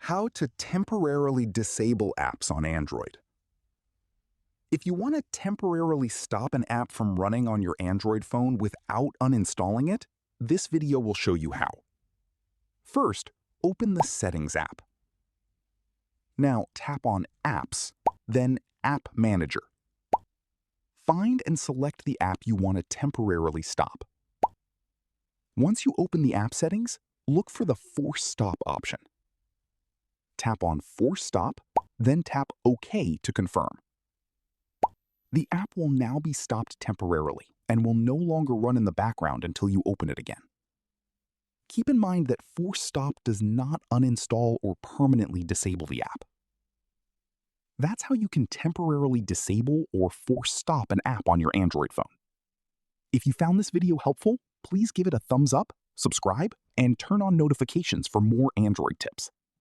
How to temporarily disable apps on Android. If you want to temporarily stop an app from running on your Android phone without uninstalling it, this video will show you how. First, open the Settings app. Now tap on Apps, then App Manager. Find and select the app you want to temporarily stop. Once you open the app settings, look for the Force Stop option. Tap on Force Stop, then tap OK to confirm. The app will now be stopped temporarily and will no longer run in the background until you open it again. Keep in mind that Force Stop does not uninstall or permanently disable the app. That's how you can temporarily disable or force stop an app on your Android phone. If you found this video helpful, please give it a thumbs up, subscribe, and turn on notifications for more Android tips.